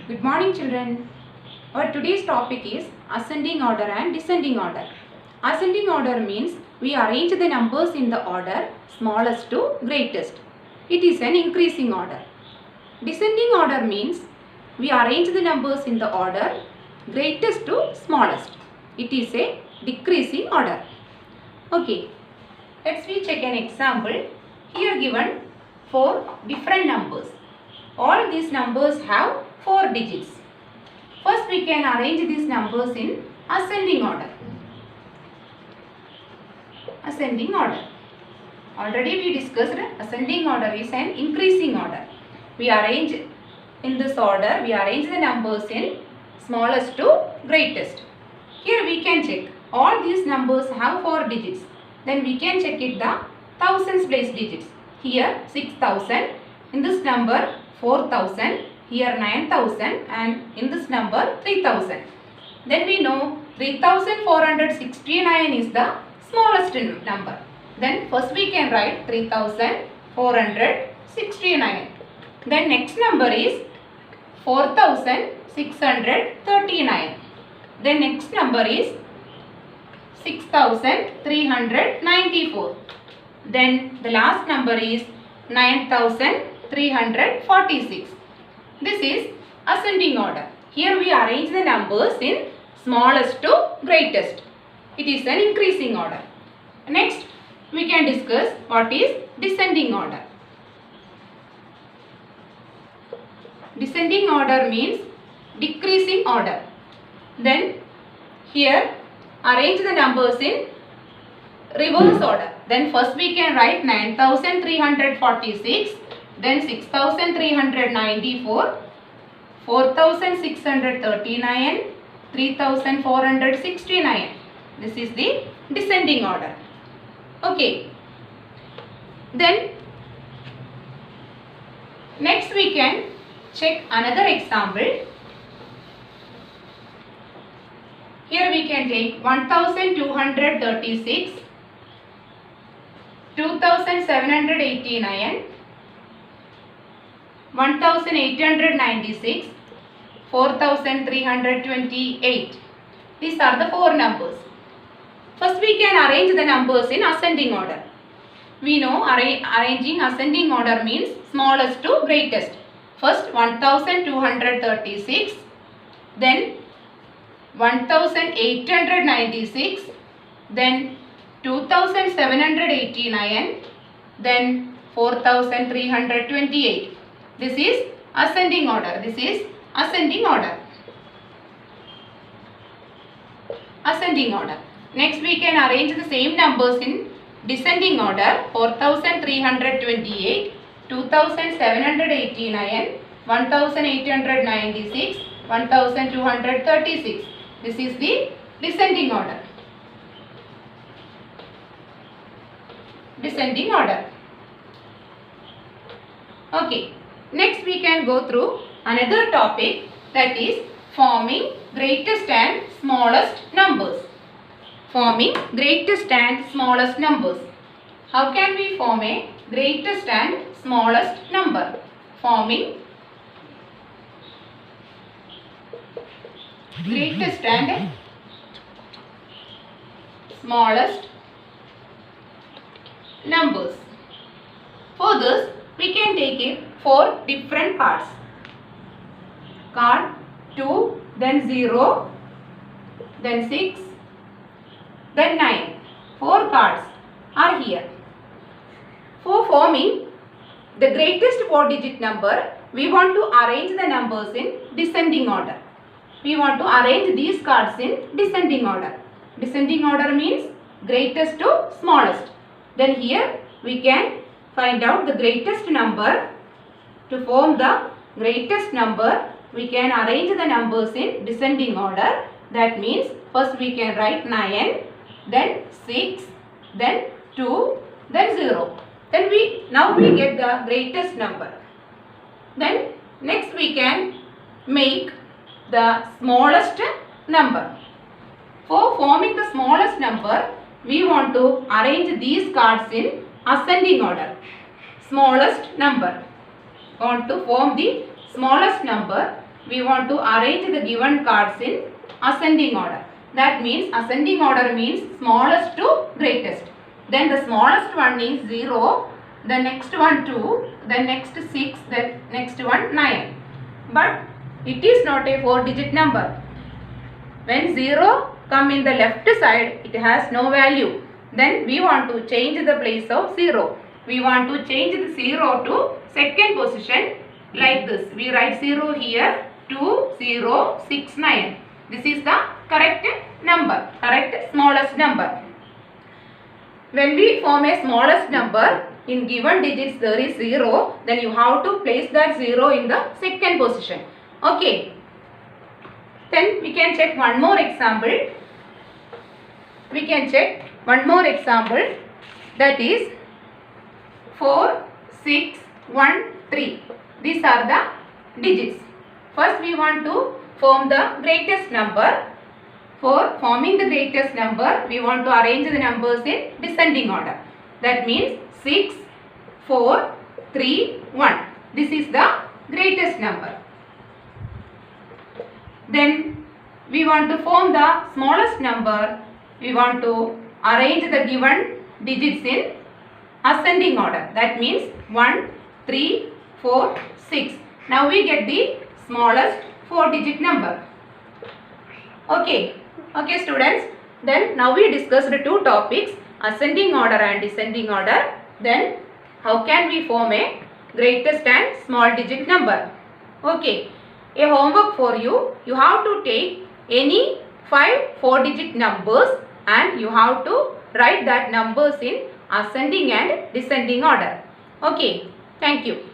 Good morning children. Our today's topic is ascending order and descending order. Ascending order means we arrange the numbers in the order smallest to greatest. It is an increasing order. Descending order means we arrange the numbers in the order greatest to smallest. It is a decreasing order. Okay, let's check an example. Here given 4 different numbers. All these numbers have 4 digits. First we can arrange these numbers in ascending order. Ascending order. Already we discussed ascending order is an increasing order. We arrange in this order, we arrange the numbers in smallest to greatest. Here we can check. All these numbers have 4 digits. Then we can check it the thousands place digits. Here 6000. In this number 4000. Here 9000 and in this number 3000. Then we know 3469 is the smallest number. Then first we can write 3469. Then next number is 4639. Then next number is 6394. Then the last number is 9346. This is ascending order. Here we arrange the numbers in smallest to greatest. It is an increasing order. Next, we can discuss what is descending order. Descending order means decreasing order. Then here arrange the numbers in reverse order. Then first we can write 9346, then 6394, 4639, 3469. This is the descending order. Okay. Then next we can check another example. Here we can take 1236, 2789, 1896, 4328. These are the 4 numbers. First we can arrange the numbers in ascending order. We know arranging ascending order means smallest to greatest. First 1236, then 1896, then 2789, then 4328. This is ascending order. This is ascending order. Ascending order. Next we can arrange the same numbers in descending order. 4328, 2789, 1896, 1236. This is the descending order. Descending order. Okay. Next we can go through another topic, that is forming greatest and smallest numbers. Forming greatest and smallest numbers. How can we form a greatest and smallest number? Forming greatest and smallest numbers. For this we can take it 4 different cards. Card 2, then 0, then 6, then 9. 4 cards are here. For forming the greatest 4-digit number, we want to arrange the numbers in descending order. We want to arrange these cards in descending order. Descending order means greatest to smallest. Then here we can find out the greatest number. To form the greatest number, we can arrange the numbers in descending order. That means first we can write 9, then 6, then 2, then 0. Then now we get the greatest number. Then next we can make the smallest number. For forming the smallest number, we want to arrange these cards in ascending order. Smallest number. Want to form the smallest number, we want to arrange the given cards in ascending order. That means ascending order means smallest to greatest. Then the smallest one is 0, the next one 2, the next 6, the next one 9. But it is not a 4-digit number. When 0 come in the left side, it has no value. Then we want to change the place of 0. We want to change the 0 to second position like this. We write 0 here, 2, 0, 6, 9. This is the correct number, correct smallest number. When we form a smallest number, in given digits there is 0, then you have to place that 0 in the second position. Okay. Then we can check one more example. We can check one more example, that is 4, 6, 1, 3. These are the digits. First we want to form the greatest number. For forming the greatest number, we want to arrange the numbers in descending order. That means 6, 4, 3, 1. This is the greatest number. Then we want to form the smallest number. We want to arrange the given digits in ascending order. That means 1, 3, 4, 6. Now we get the smallest 4-digit number. Okay. Okay students. Then now we discussed the two topics, ascending order and descending order. Then how can we form a greatest and small digit number? Okay. A homework for you. You have to take any 5 4-digit numbers and you have to write that numbers in ascending and descending order. Okay. Thank you.